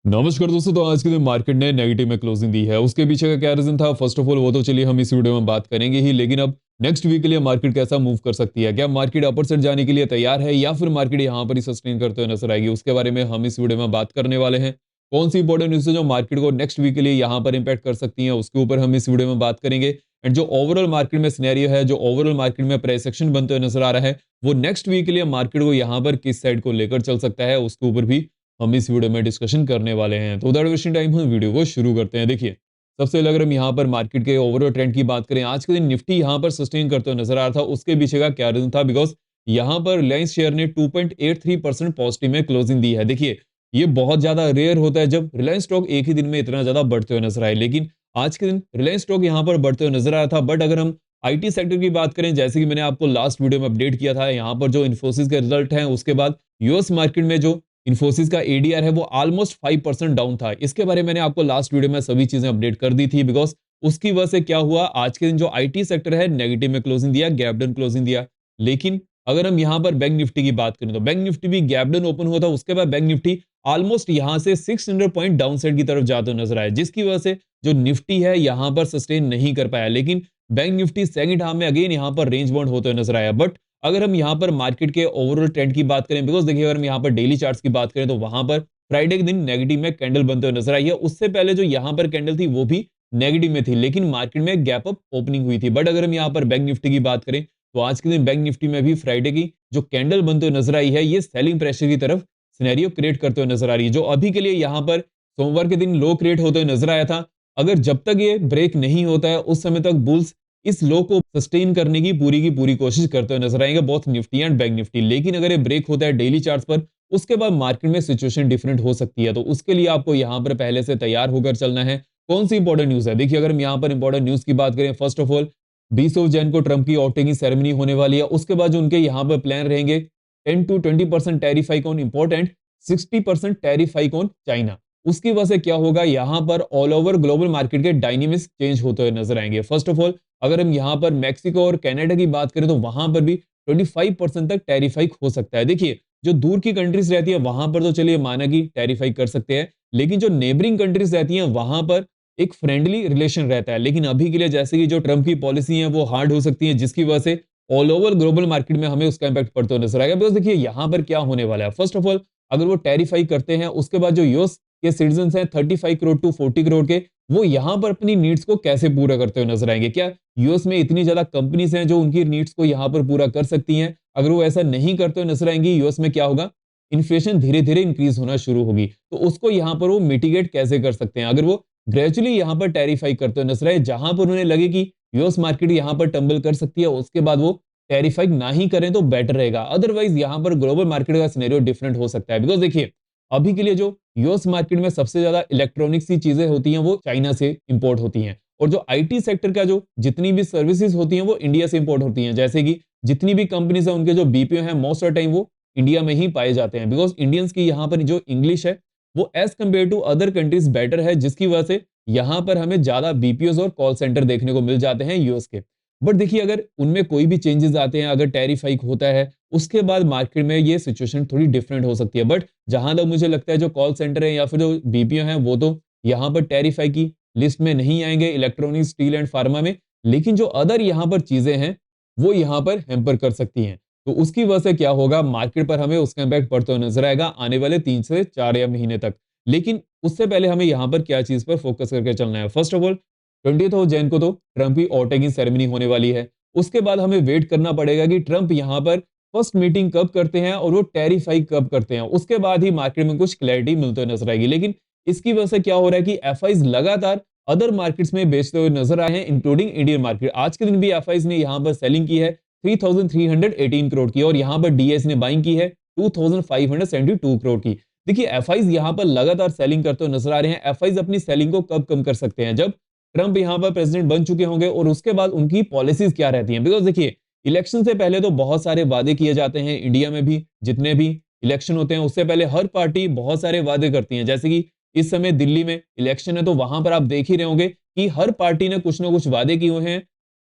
नमस्कार दोस्तों। तो आज के दिन मार्केट ने नेगेटिव में क्लोजिंग दी है। उसके पीछे का क्या रीजन था, फर्स्ट ऑफ ऑल वो तो चलिए हम इस वीडियो में बात करेंगे ही, लेकिन अब नेक्स्ट वीक के लिए मार्केट कैसा मूव कर सकती है, क्या मार्केट अपर साइड जाने के लिए तैयार है या फिर मार्केट यहां पर ही सस्टेन करते हुए नजर आएगी, उसके बारे में हम इस वीडियो में बात करने वाले हैं। कौन सी इंपॉर्टेंट न्यूज है जो मार्केट को नेक्स्ट वीक के लिए यहाँ पर इंपैक्ट कर सकती है, उसके ऊपर हम इस वीडियो में बात करेंगे। एंड जो ओवरऑल मार्केट में सिनेरियो है, जो ओवरऑल मार्केट में प्राइस एक्शन बनते हुए नजर आ रहा है, वो नेक्स्ट वीक के लिए मार्केट को यहाँ पर किस साइड को लेकर चल सकता है, उसके ऊपर भी हम इस वीडियो में डिस्कशन करने वाले हैं। तो विदाउट वेस्टिंग टाइम हम वीडियो को शुरू करते हैं। देखिए, सबसे पहले अगर हम यहाँ पर मार्केट के ओवरऑल ट्रेंड की बात करें, आज के दिन निफ्टी यहाँ पर सस्टेन करते हुए नजर आ रहा था। उसके पीछे का क्या रीजन था, बिकॉज यहाँ पर रिलायंस शेयर ने 2.83% पॉजिटिव में क्लोजिंग दी है। देखिए, ये बहुत ज्यादा रेयर होता है जब रिलायंस स्टॉक एक ही दिन में इतना ज्यादा बढ़ते हुए नजर आए, लेकिन आज के दिन रिलायंस स्टॉक यहाँ पर बढ़ते हुए नजर आया था। बट अगर हम आईटी सेक्टर की बात करें, जैसे कि मैंने आपको लास्ट वीडियो में अपडेट किया था, यहाँ पर जो इन्फोसिस के रिजल्ट हैं, उसके बाद यूएस मार्केट में जो इन्फोसिस का एडीआर है वो ऑलमोस्ट 5% डाउन था। इसके बारे में मैंने आपको लास्ट वीडियो में सभी चीजें अपडेट कर दी थी, बिकॉज उसकी वजह से क्या हुआ, आज के दिन जो आईटी सेक्टर है नेगेटिव में क्लोजिंग दिया, गैप डाउन क्लोजिंग दिया। लेकिन अगर हम यहां पर बैंक निफ्टी की बात करें तो बैंक निफ्टी भी गैप डाउन ओपन हुआ था। उसके बाद बैंक निफ्टी ऑलमोस्ट यहां से 600 पॉइंट डाउन साइड की तरफ जाते नजर आया, जिसकी वजह से जो निफ्टी है यहां पर सस्टेन नहीं कर पाया। लेकिन बैंक निफ्टी सेकंड हाफ में अगेन यहां पर रेंज बाउंड होते नजर आया। बट अगर हम यहाँ पर मार्केट के ओवरऑल ट्रेंड की बात करें, बिकॉज देखिए अगर हम यहाँ पर डेली चार्ट्स की बात करें तो वहां पर फ्राइडे के दिन नेगेटिव में कैंडल बनते हुए नजर आई है। उससे पहले जो यहाँ पर कैंडल थी वो भी नेगेटिव में थी, लेकिन मार्केट में गैप अप ओपनिंग हुई थी। बट अगर हम यहाँ पर बैंक निफ्टी की बात करें तो आज के दिन बैंक निफ्टी में भी फ्राइडे की जो कैंडल बनते हुए नजर आई है, ये सेलिंग प्रेशर की तरफ सिनेरियो क्रिएट करते हुए नजर आ रही है, जो अभी के लिए यहाँ पर सोमवार के दिन लो क्रिएट होते हुए नजर आया था। अगर जब तक ये ब्रेक नहीं होता है उस समय तक बुल्स इस लो को सस्टेन करने की पूरी कोशिश करते हुए नजर आएंगे, both Nifty and bank Nifty. लेकिन अगर ये ब्रेक होता है डेली चार्ट्स पर, उसके बाद मार्केट में सिचुएशन डिफरेंट हो सकती है। तो उसके लिए आपको यहां पर पहले से तैयार होकर चलना है। कौन सी इंपॉर्टेंट न्यूज है, देखिए अगर हम यहां पर इंपॉर्टेंट न्यूज की बात करें, फर्स्ट ऑफ ऑल 20 जैन को ट्रंप की आउटिंग की सेरेमनी होने वाली है। उसके बाद जो उनके यहाँ पर प्लान रहेंगे, 10 to 20% tariff hike on important, 60% tariff hike on China. उसकी वजह से क्या होगा, यहां पर ऑल ओवर ग्लोबल मार्केट के डायनेमिक्स चेंज होते हुए नजर आएंगे। फर्स्ट ऑफ ऑल अगर हम यहाँ पर मैक्सिको और कनाडा की बात करें तो वहां पर भी 25% तक टैरिफ हाइक हो सकता है। देखिए, जो दूर की कंट्रीज रहती है वहां पर तो चलिए माना कि टैरिफ हाइक कर सकते हैं, लेकिन जो नेबरिंग कंट्रीज रहती हैं वहां पर एक फ्रेंडली रिलेशन रहता है। लेकिन अभी के लिए जैसे कि जो ट्रंप की पॉलिसी है वो हार्ड हो सकती है, जिसकी वजह से ऑल ओवर ग्लोबल मार्केट में हमें उसका इंपैक्ट पड़ते हुए नजर आएगा। बिकॉज देखिए यहाँ पर क्या होने वाला है, फर्स्ट ऑफ ऑल अगर वो टैरिफ हाइक करते हैं, उसके बाद जो यूएस के सिटीजन हैं 35 करोड़ टू 40 करोड़ के, वो यहाँ पर अपनी नीड्स को कैसे पूरा करते हुए नजर आएंगे। क्या यूएस में इतनी ज्यादा कंपनीज हैं जो उनकी नीड्स को यहाँ पर पूरा कर सकती हैं? अगर वो ऐसा नहीं करते हुए नजर आएंगी, यूएस में क्या होगा, इन्फ्लेशन धीरे धीरे इंक्रीज होना शुरू होगी। तो उसको यहाँ पर वो मिटिगेट कैसे कर सकते हैं? अगर वो ग्रेजुअली यहाँ पर टैरिफाई करते हुए नजर आए, जहां पर उन्हें लगे कि यूएस मार्केट यहाँ पर टंबल कर सकती है, उसके बाद वो टैरिफाई ना ही करें तो बेटर रहेगा। अदरवाइज यहाँ पर ग्लोबल मार्केट का सिनेरियो डिफरेंट हो सकता है। बिकॉज देखिए, अभी के लिए जो यूएस मार्केट में सबसे ज्यादा इलेक्ट्रॉनिक्स की चीजें होती हैं वो चाइना से इंपोर्ट होती हैं, और जो आईटी सेक्टर का जो जितनी भी सर्विसेज होती हैं वो इंडिया से इंपोर्ट होती हैं। जैसे कि जितनी भी कंपनीज है उनके जो बीपीओ है मोस्ट ऑफ टाइम वो इंडिया में ही पाए जाते हैं। बिकॉज इंडियंस की यहाँ पर जो इंग्लिश है वो as compare to other countries better है, जिसकी वजह से यहाँ पर हमें ज्यादा बीपीओ और कॉल सेंटर देखने को मिल जाते हैं यूएस के। बट देखिए, अगर उनमें कोई भी चेंजेस आते हैं, अगर टैरिफ हाइक होता है, उसके बाद मार्केट में ये सिचुएशन थोड़ी डिफरेंट हो सकती है। बट जहां तक मुझे लगता है जो कॉल सेंटर है या फिर जो बीपीओ है वो तो यहाँ पर टैरिफ हाइक की लिस्ट में नहीं आएंगे, इलेक्ट्रॉनिक्स, स्टील एंड फार्मा में। लेकिन जो अदर यहाँ पर चीजें हैं वो यहाँ पर हैम्पर कर सकती हैं। तो उसकी वजह से क्या होगा, मार्केट पर हमें उसका इम्पैक्ट पड़ते हुए नजर आएगा आने वाले 3 से 4 या महीने तक। लेकिन उससे पहले हमें यहाँ पर क्या चीज पर फोकस करके चलना है, फर्स्ट ऑफ ऑल 20 जैन को तो ट्रंप की ओटेगिंग सेरेमनी होने वाली है। उसके बाद हमें वेट करना पड़ेगा कि ट्रंप यहाँ पर फर्स्ट मीटिंग कब करते हैं और वो टैरिफ हाइक कब करते हैं। उसके बाद ही मार्केट में कुछ क्लैरिटी मिलते हुए नजर आएगी। लेकिन इसकी वजह से क्या हो रहा है कि एफआईज लगातार अदर मार्केट्स में बेचते हुए नजर आए हैं, इंक्लूडिंग इंडियन मार्केट। आज के दिन भी एफआईज ने यहाँ पर सेलिंग की है 3,318 करोड़ की, और यहाँ पर डीएस ने बाइंग की है 2,572 करोड़ की। देखिए, एफआईज यहाँ पर लगातार सेलिंग करते हुए नजर आ रहे हैं। एफआईज अपनी सेलिंग को कब कम कर सकते हैं, जब ट्रंप यहाँ पर प्रेसिडेंट बन चुके होंगे और उसके बाद उनकी पॉलिसीज क्या रहती हैं। बिकॉज देखिए, इलेक्शन से पहले तो बहुत सारे वादे किए जाते हैं इंडिया में भी, जितने भी इलेक्शन होते हैं उससे पहले हर पार्टी बहुत सारे वादे करती है। जैसे कि इस समय दिल्ली में इलेक्शन है तो वहां पर आप देख ही रहे होंगे कि हर पार्टी ने कुछ ना कुछ वादे किए हुए हैं।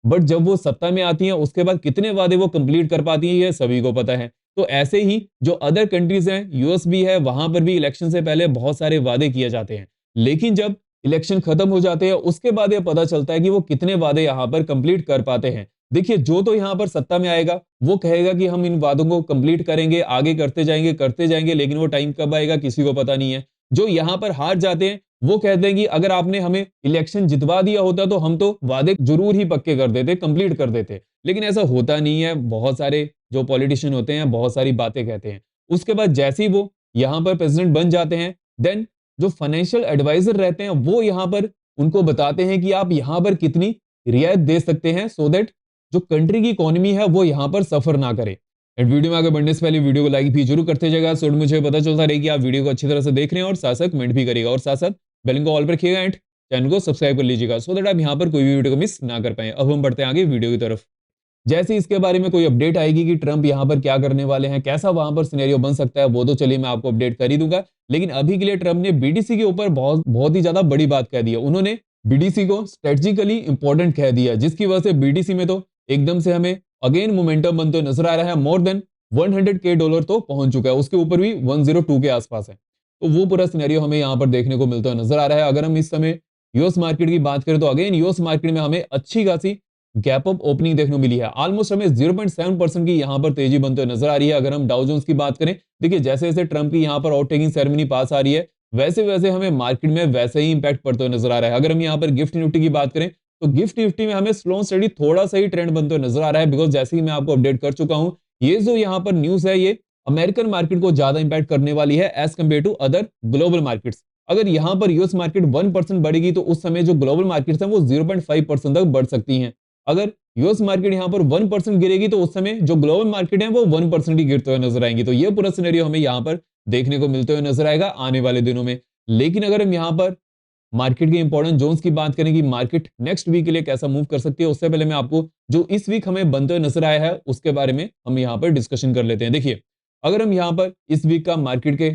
बट जब वो सत्ता में आती है उसके बाद कितने वादे वो कंप्लीट कर पाती है ये सभी को पता है। तो ऐसे ही जो अदर कंट्रीज हैं, यूएस भी है, वहां पर भी इलेक्शन से पहले बहुत सारे वादे किए जाते हैं, लेकिन जब इलेक्शन खत्म हो जाते हैं उसके बाद यह पता चलता है कि वो कितने वादे यहाँ पर कंप्लीट कर पाते हैं। देखिए, जो तो यहाँ पर सत्ता में आएगा वो कहेगा कि हम इन वादों को कंप्लीट करेंगे, आगे करते जाएंगे, लेकिन वो टाइम कब आएगा किसी को पता नहीं है। जो यहाँ पर हार जाते हैं वो कहते हैं कि अगर आपने हमें इलेक्शन जितवा दिया होता तो हम तो वादे जरूर ही पक्के कर देते, कंप्लीट कर देते, लेकिन ऐसा होता नहीं है। बहुत सारे जो पॉलिटिशियन होते हैं बहुत सारी बातें कहते हैं, उसके बाद जैसे ही वो यहाँ पर प्रेसिडेंट बन जाते हैं, देन जो फाइनेंशियल एडवाइजर रहते हैं वो यहाँ पर उनको बताते हैं कि आप यहाँ पर कितनी रियायत दे सकते हैं सो दैट जो कंट्री की इकोनॉमी है वो यहाँ पर सफर ना करे। एंड वीडियो में आगे बढ़ने से पहले वीडियो को लाइक भी जरूर करते जाएगा, सो मुझे पता चलता रहे कि आप वीडियो को अच्छी तरह से देख रहे हैं, और साथ साथ कमेंट भी करिएगा, और साथ साथ बेल को ऑल पर रखिएगा एंड चैनल को सब्सक्राइब कर लीजिएगा सो दैट आप यहाँ पर कोई भी वीडियो को मिस ना कर पाए। अब हम बढ़ते हैं आगे वीडियो की तरफ। जैसे इसके बारे में कोई अपडेट आएगी कि ट्रंप यहाँ पर क्या करने वाले हैं, कैसा वहां पर सिनेरियो बन सकता है, वो तो चलिए मैं आपको अपडेट कर ही दूंगा। लेकिन अभी के लिए ट्रंप ने बीडीसी के ऊपर बहुत बहुत ही ज्यादा बड़ी बात कह दी है। उन्होंने बीडीसी को स्ट्रेटेजिकली इंपॉर्टेंट कह दिया, जिसकी वजह से बीडीसी में तो एकदम से हमें अगेन मोमेंटम बनते नजर आ रहा है। मोर देन $100K तो पहुंच चुका है, उसके ऊपर भी 102 के आसपास है। तो वो पूरा सिनेरियो हमें यहाँ पर देखने को मिलता नजर आ रहा है। अगर हम इस समय यूएस मार्केट की बात करें तो अगेन यूएस मार्केट में हमें अच्छी खासी गैप अप ओपनिंग देखने को मिली है। ऑलमोस्ट हमें 0.7% की यहाँ पर तेजी बनते हुए नजर आ रही है। अगर हम डाउ जोन्स की बात करें, देखिए जैसे जैसे ट्रंप की यहाँ पर आउट टेकिंग सेरेमनी पास आ रही है वैसे वैसे हमें मार्केट में वैसे ही इंपैक्ट पड़ते हुए नजर आ रहा है। अगर हम यहाँ पर गिफ्ट निफ्टी की बात करें तो गिफ्ट निफ्टी में हमें स्लो स्टडी थोड़ा सा ही ट्रेंड बनते हुए नजर आ रहा है, बिकॉज जैसे ही मैं आपको अपडेट कर चुका हूँ, ये जो यहाँ पर न्यूज है ये अमेरिकन मार्केट को ज्यादा इंपैक्ट करने वाली है as compare to other global markets. अगर यहाँ पर यूएस मार्केट 1% बढ़ेगी तो उस समय जो ग्लोबल मार्केट्स हैं वो 0.5% तक बढ़ सकती हैं। अगर यूएस मार्केट यहाँ पर 1% गिरेगी तो उस समय जो ग्लोबल मार्केट है वो 1% ही गिरते हुए नजर आएंगे। तो ये पूरा सिनेरियो हमें यहाँ पर देखने को मिलते हुए नजर आएगा आने वाले दिनों में। लेकिन अगर हम यहाँ पर मार्केट के इंपॉर्टेंट जोन्स की बात करें कि मार्केट नेक्स्ट वीक के लिए कैसा मूव कर सकती है, उससे पहले मैं आपको जो इस वीक हमें बनते हुए नजर आया है उसके बारे में हम यहाँ पर डिस्कशन कर लेते हैं। देखिए, अगर हम यहाँ पर इस वीक का मार्केट के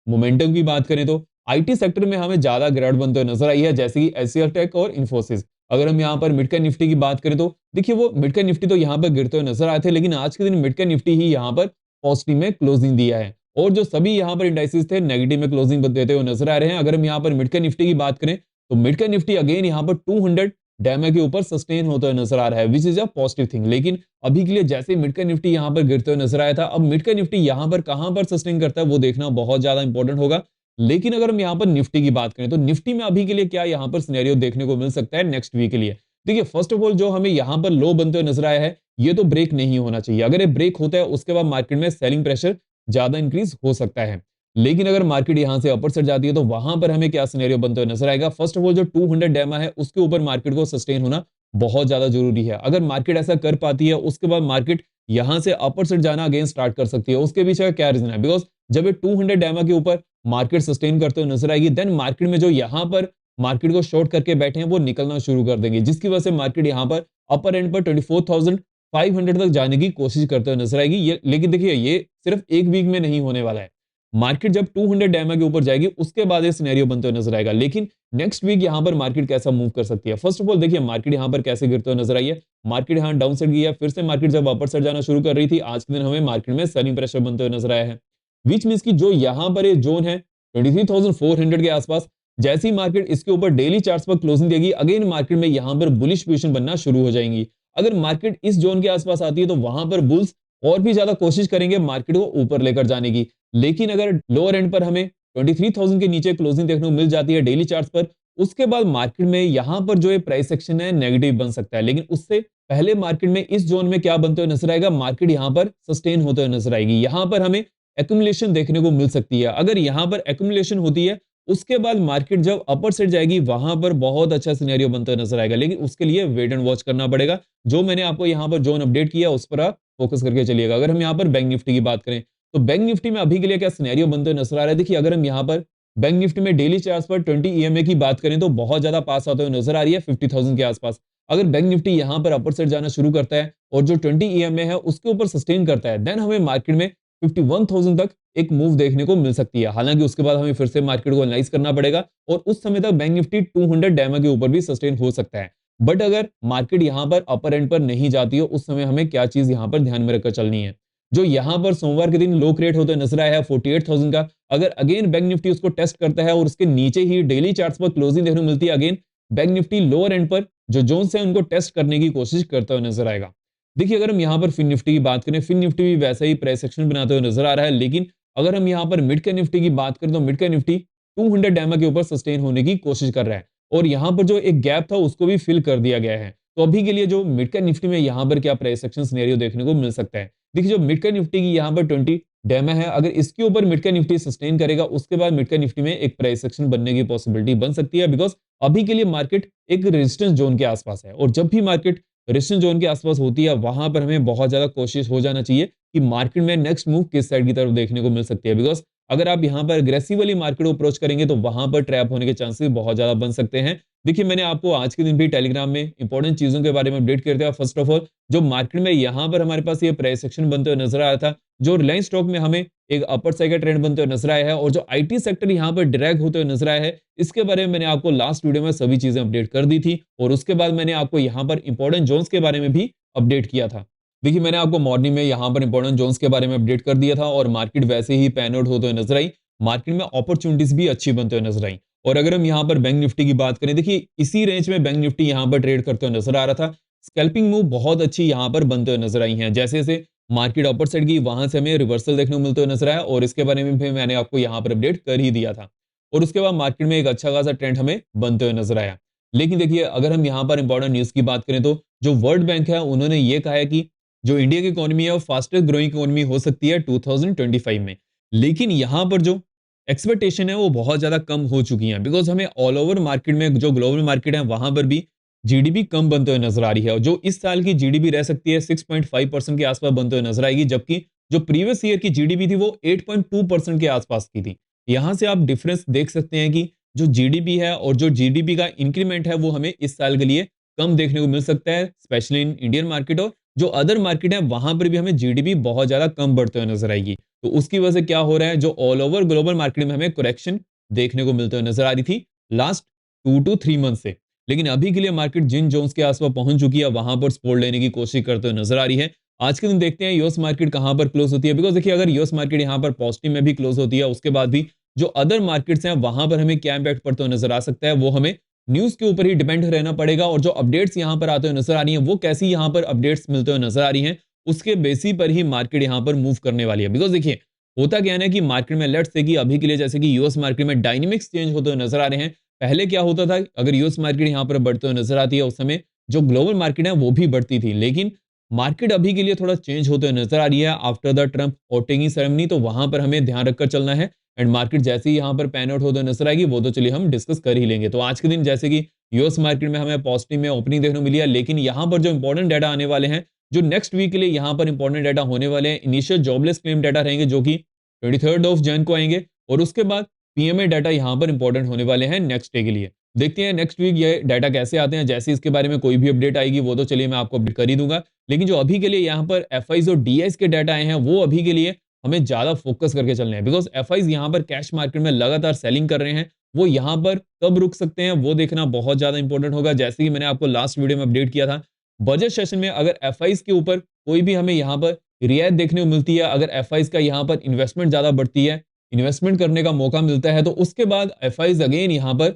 मोमेंटम की बात करें तो आईटी सेक्टर में हमें ज्यादा गिरावट बनते हुए नजर आई है, जैसे कि एचसीएल टेक और इन्फोसिस। अगर हम यहाँ पर मिड कैप निफ्टी की बात करें तो देखिए वो मिड कैप निफ्टी तो यहाँ पर गिरते हुए नजर आए थे, लेकिन आज के दिन मिड कैप निफ्टी ही यहाँ पर पॉजिटिव में क्लोजिंग दिया है, और जो सभी यहाँ पर इंडाइसेस थे नेगेटिव में क्लोजिंग देते हुए नजर आ रहे हैं। अगर हम यहाँ पर मिड कैप निफ्टी की बात करें तो मिड कैप निफ्टी अगेन यहाँ पर 200 डैमे के ऊपर सस्टेन होता हुआ नजर आ रहा है, which is a positive thing. लेकिन अभी के लिए जैसे मिड कैप निफ्टी यहाँ पर गिरते हुए नजर आया था, अब मिड कैप निफ्टी यहाँ पर कहां पर सस्टेन करता है वो देखना बहुत ज्यादा इंपॉर्टेंट होगा। लेकिन अगर हम यहाँ पर निफ्टी की बात करें तो निफ्टी में अभी के लिए क्या यहाँ पर सिनेरियो देखने को मिल सकता है नेक्स्ट वीक के लिए। देखिए, फर्स्ट ऑफ ऑल जो हमें यहाँ पर लो बनते हुए नजर आया है ये तो ब्रेक नहीं होना चाहिए। अगर ये ब्रेक होता है उसके बाद मार्केट में सेलिंग प्रेशर ज्यादा इंक्रीज हो सकता है। लेकिन अगर मार्केट यहां से अपर सेट जाती है तो वहां पर हमें क्या सिनेरियो बनते हुए नजर आएगा। फर्स्ट ऑफ ऑल जो 200 डैमा है उसके ऊपर मार्केट को सस्टेन होना बहुत ज्यादा जरूरी है। अगर मार्केट ऐसा कर पाती है उसके बाद मार्केट यहां से अपर सेट जाना अगेन स्टार्ट कर सकती है। उसके पीछे क्या रीजन है, बिकॉज जब ये 200 डैमा के ऊपर मार्केट सस्टेन करते हुए नजर आएगी, देन मार्केट में जो यहाँ पर मार्केट को शॉर्ट करके बैठे हैं वो निकलना शुरू कर देंगे, जिसकी वजह से मार्केट यहाँ पर अपर एंड पर 24,500 तक जाने की कोशिश करते हुए नजर आएगी। ये लेकिन देखिए ये सिर्फ एक वीक में नहीं होने वाला है। मार्केट जब 200 डैमा के ऊपर जाएगी उसके बाद ये सिनेरियो बनते हुए नजर आएगा। लेकिन नेक्स्ट वीक यहाँ पर मार्केट कैसा मूव कर सकती है, फर्स्ट ऑफ ऑल देखिए मार्केट यहाँ पर कैसे गिरते हुए नजर आई है। मार्केट यहाँ डाउन साइड गई है, फिर से मार्केट जब अपर साइड जाना शुरू कर रही थी, आज के दिन हमें मार्केट में सेलिंग प्रेशर बनते हुए नजर आया है, विच मींस की जो यहाँ पर ये जोन है 23,400 के आसपास, जैसे ही मार्केट इसके ऊपर डेली चार्ट्स पर क्लोजिंग देगी अगेन मार्केट में यहाँ पर बुलिश पोजीशन बनना शुरू हो जाएंगी। अगर मार्केट इस जोन के आसपास आती है तो वहां पर बुल्स और भी ज्यादा कोशिश करेंगे मार्केट को ऊपर लेकर जाने की। लेकिन अगर लोअर एंड पर हमें 23,000 के नीचे क्लोजिंग देखने को मिल जाती है डेली चार्ट्स पर, उसके बाद मार्केट में यहां पर जो प्राइस सेक्शन है नेगेटिव बन सकता है। लेकिन उससे पहले मार्केट में इस जोन में क्या बनते हुए नजर आएगा, मार्केट यहां पर सस्टेन होते हुए नजर आएगी। यहां पर हमें एक्यूमुलेशन देखने को मिल सकती है। अगर यहां पर एक्यूमुलेशन होती है उसके बाद मार्केट जब अपर साइड जाएगी वहां पर बहुत अच्छा सिनेरियो बनता नजर आएगा, लेकिन उसके लिए वेट एंड वॉच करना पड़ेगा। जो मैंने आपको यहाँ पर जोन अपडेट किया उस पर आप फोकस करके चलिएगा। अगर हम यहाँ पर बैंक निफ्टी की बात करें तो बैंक निफ्टी में अभी के लिए क्या सिनेरियो बनते नजर आ रहा है, देखिए अगर हम यहाँ पर बैंक निफ्टी में डेली चार्ट्स पर 20 ईएमए की बात करें तो बहुत ज्यादा पास आते हुए नजर आ रही है 50,000 के आसपास। अगर बैंक निफ्टी यहाँ पर अपर साइड जाना शुरू करता है और जो 20 ईएमए है उसके ऊपर सस्टेन करता है, देन हमें मार्केट में 51,000 तक एक मूव देखने को मिल सकती है। हालांकि उसके बाद हमें फिर से मार्केट को एनालाइज करना पड़ेगा और उस समय तक बैंक निफ्टी 200 डैमा के ऊपर भी सस्टेन हो सकता है। बट अगर मार्केट यहां पर अपर एंड पर नहीं जाती है उस समय हमें क्या चीज यहां पर ध्यान में रखकर चलनी है, जो यहाँ पर सोमवार के दिन लो क्रिएट होते नजर आया है 48,000 का, अगर अगेन बैंक निफ्टी उसको टेस्ट करता है और उसके नीचे ही डेली चार्ट्स पर क्लोजिंग देखने को मिलती है, again bank Nifty lower and पर जो जोन्स है उनको टेस्ट करने की कोशिश करता हुआ नजर आएगा। देखिए अगर हम यहाँ पर फिन निफ्टी की बात करें, फिन निफ्टी भी वैसा ही प्राइस एक्शन बनाते हुए नजर आ रहा है, लेकिन अगर हम यहाँ पर मिड कैप निफ्टी की बात करें तो मिड कैप निफ्टी 200 डैमा के ऊपर सस्टेन होने की कोशिश कर रहा है और यहाँ पर जो एक गैप था उसको भी फिल कर दिया गया है। तो अभी के लिए जो मिड कैप निफ्टी में यहाँ पर क्या प्राइस एक्शन सिनेरियो देखने को मिल सकता है। देखिए जो मिड कैप निफ्टी की यहाँ पर 20 डैमा है, अगर इसके ऊपर मिड कैप निफ्टी सस्टेन करेगा उसके बाद मिड कैप निफ्टी में एक प्राइस एक्शन बनने की पॉसिबिलिटी बन सकती है, बिकॉज अभी के लिए मार्केट एक रेजिस्टेंस जोन के आसपास है और जब भी मार्केट रेजिस्टेंस जोन के आसपास होती है वहां पर हमें बहुत ज्यादा कोशिश हो जाना चाहिए कि मार्केट में नेक्स्ट मूव किस साइड की तरफ देखने को मिल सकती है, बिकॉज अगर आप यहाँ पर अग्रेसिवली मार्केट को अप्रोच करेंगे तो वहां पर ट्रैप होने के चांसेस बहुत ज्यादा बन सकते हैं। देखिए मैंने आपको आज के दिन भी टेलीग्राम में इंपॉर्टेंट चीजों के बारे में अपडेट कर दिया। फर्स्ट ऑफ ऑल जो मार्केट में यहाँ पर हमारे पास ये प्राइस एक्शन बनते हुए नजर आया था, जो रिलायंस स्टॉक में हमें एक अपर साइड का ट्रेंड बनते हुए नजर आया है और जो आईटी सेक्टर यहाँ पर ड्रैग होते हुए नजर आया है, इसके बारे में मैंने आपको लास्ट वीडियो में सभी चीजें अपडेट कर दी थी और उसके बाद मैंने आपको यहाँ पर इंपॉर्टेंट जोन्स के बारे में भी अपडेट किया था। देखिए मैंने आपको मॉर्निंग में यहाँ पर इंपॉर्टेंट जोन्स के बारे में अपडेट कर दिया था और मार्केट वैसे ही पैन आउट होते हुए नजर आई, मार्केट में अपॉर्चुनिटीज भी अच्छी बनते हुए नजर आई। और अगर हम यहाँ पर बैंक निफ्टी की बात करें, देखिए इसी रेंज में बैंक निफ्टी यहाँ पर ट्रेड करते हुए नजर आ रहा था। स्कैल्पिंग मूव बहुत अच्छी यहाँ पर बनते हुए नजर आई हैं, जैसे जैसे मार्केट अपर साइड की वहां से हमें रिवर्सल देखने को मिलते हुए नजर आया और इसके बारे में भी मैंने आपको यहाँ पर अपडेट कर ही दिया था और उसके बाद मार्केट में एक अच्छा खासा ट्रेंड हमें बनते हुए नजर आया। लेकिन देखिए अगर हम यहाँ पर इंपॉर्टेंट न्यूज की बात करें तो जो वर्ल्ड बैंक है उन्होंने ये कहा है कि जो इंडिया की इकोनॉमी है वो फास्टेस्ट ग्रोइंग इकोनॉमी हो सकती है 2025 में, लेकिन यहाँ पर जो एक्सपेक्टेशन है वो बहुत ज्यादा कम हो चुकी है, बिकॉज हमें ऑल ओवर मार्केट में जो ग्लोबल मार्केट है वहां पर भी जीडीपी कम बनते हुए नजर आ रही है और जो इस साल की जीडीपी रह सकती है 6.5% के आसपास बनते हुए नजर आएगी, जबकि जो प्रीवियस ईयर की जीडीपी थी वो 8.2% के आसपास की थी। यहां से आप डिफरेंस देख सकते हैं कि जो जीडीपी है और जो जीडीपी का इंक्रीमेंट है वो हमें इस साल के लिए कम देखने को मिल सकता है, स्पेशली इन इंडियन मार्केट। और जो अदर मार्केट है वहां पर भी हमें जीडीपी बहुत ज्यादा कम बढ़ते हुए नजर आएगी। तो उसकी वजह से क्या हो रहा है, जो ऑल ओवर ग्लोबल मार्केट में हमें करेक्शन देखने को मिलते हुए नजर आ रही थी लास्ट 2 to 3 मंथ से, लेकिन अभी के लिए मार्केट जिन जोन्स के आसपास पहुंच चुकी है वहां पर सपोर्ट लेने की कोशिश करते हुए नजर आ रही है। आज के दिन देखते हैं यूएस मार्केट कहां पर क्लोज होती है, बिकॉज देखिए अगर यूएस मार्केट यहां पर पॉजिटिव में भी क्लोज होती है उसके बाद भी जो अदर मार्केट्स हैं वहां पर हमें क्या इंपैक्ट पड़ते हुए नजर आ सकता है वो हमें न्यूज के ऊपर ही डिपेंड रहना पड़ेगा और जो अपडेट्स यहां पर आते हुए नजर आ रही हैं वो कैसी यहां पर अपडेट्स मिलते हुए नजर आ रही हैं उसके बेसिस पर ही मार्केट यहां पर मूव करने वाली है। बिकॉज देखिए होता क्या है ना कि मार्केट में लेट्स से कि अभी के लिए जैसे कि यूएस मार्केट में डायनेमिक्स चेंज होते हुए नजर आ रहे हैं। पहले क्या होता था, अगर यूएस मार्केट यहां पर बढ़ते हुए नजर आती है उस समय जो ग्लोबल मार्केट है वो भी बढ़ती थी, लेकिन मार्केट अभी के लिए थोड़ा चेंज होते हुए नजर आ रही है after the Trump voting ceremony. तो वहां पर हमें ध्यान रखकर चलना है एंड मार्केट जैसे ही यहाँ पर पैन आउट होते नजर आएगी वो तो चलिए हम डिस्कस कर ही लेंगे। तो आज के दिन जैसे कि यूएस मार्केट में हमें पॉजिटिव में ओपनिंग देखने को मिली है, लेकिन यहाँ पर जो इंपॉर्टेंट डाटा आने वाले हैं, जो नेक्स्ट वीक के लिए यहाँ पर इंपॉर्टेंट डाटा होने वाले हैं, इनिशियल जॉबलेस क्लेम डाटा रहेंगे जो कि 23 जैन को आएंगे और उसके बाद पीएमए डाटा यहाँ पर इंपॉर्टेंट होने वाले हैं नेक्स्ट डे के लिए। देखते हैं नेक्स्ट वीक ये डाटा कैसे आते हैं, जैसे इसके बारे में कोई भी अपडेट आएगी वो तो चलिए मैं आपको अपडेट कर ही दूंगा। लेकिन जो अभी के लिए यहाँ पर एफआईज और डीआईज के डाटा आए हैं वो अभी के लिए हमें ज्यादा फोकस करके चलने हैं, बिकॉज एफआईज यहाँ पर कैश मार्केट में लगातार सेलिंग कर रहे हैं, वो यहाँ पर कब रुक सकते हैं वो देखना बहुत ज्यादा इंपॉर्टेंट होगा। जैसे कि मैंने आपको लास्ट वीडियो में अपडेट किया था, बजट सेशन में अगर एफआईज के ऊपर कोई भी हमें यहाँ पर रियायत देखने को मिलती है, अगर एफआईज का यहाँ पर इन्वेस्टमेंट ज्यादा बढ़ती है, इन्वेस्टमेंट करने का मौका मिलता है, तो उसके बाद एफआईज अगेन यहाँ पर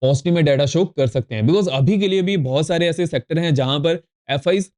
पॉजिटिव में डाटा शो कर सकते हैं। बिकॉज अभी के लिए भी बहुत सारे ऐसे सेक्टर हैं जहां पर एफआईज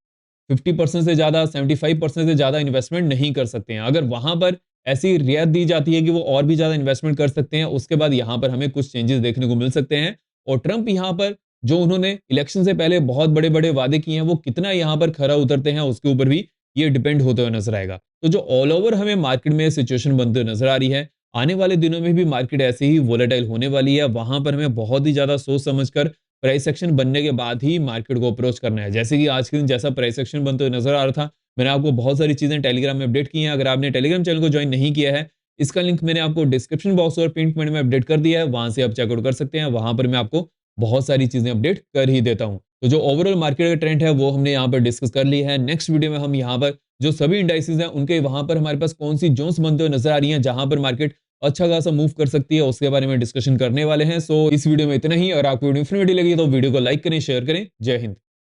50% से ज्यादा 75% से ज्यादा इन्वेस्टमेंट नहीं कर सकते हैं। अगर वहां पर ऐसी रियायत दी जाती है कि वो और भी ज्यादा इन्वेस्टमेंट कर सकते हैं, उसके बाद यहाँ पर हमें कुछ चेंजेस देखने को मिल सकते हैं। और ट्रंप यहाँ पर जो उन्होंने इलेक्शन से पहले बहुत बड़े बड़े वादे किए हैं वो कितना यहाँ पर खरा उतरते हैं उसके ऊपर भी ये डिपेंड होते हुए नजर आएगा। तो जो ऑल ओवर हमें मार्केट में सिचुएशन बनते हुए नजर आ रही है, आने वाले दिनों में भी मार्केट ऐसे ही वोलेटाइल होने वाली है। वहां पर हमें बहुत ही ज्यादा सोच समझकर प्राइस एक्शन बनने के बाद ही मार्केट को अप्रोच करना है। जैसे कि आज के दिन जैसा प्राइस एक्शन बनते हुए नजर आ रहा था, मैंने आपको बहुत सारी चीजें टेलीग्राम में अपडेट की हैं। अगर आपने टेलीग्राम चैनल को ज्वाइन नहीं किया है, इसका लिंक मैंने आपको डिस्क्रिप्शन बॉक्स और पिन कमेंट में अपडेट कर दिया है, वहां से आप चेकआउट कर सकते हैं। वहां पर मैं आपको बहुत सारी चीजें अपडेट कर ही देता हूं। तो जो ओवरऑल मार्केट का ट्रेंड है वो हमने यहाँ पर डिस्कस कर लिया है। नेक्स्ट वीडियो में हम यहाँ पर जो सभी इंडाइसेस हैं उनके वहां पर हमारे पास कौन सी जोन्स बनते हुए नजर आ रही हैं जहां पर मार्केट अच्छा खासा मूव कर सकती है उसके बारे में डिस्कशन करने वाले हैं। सो इस वीडियो में इतना ही। अगर आपको वीडियो इन्फॉर्मेटिव लगी तो वीडियो को लाइक करें, शेयर करें। जय हिंद।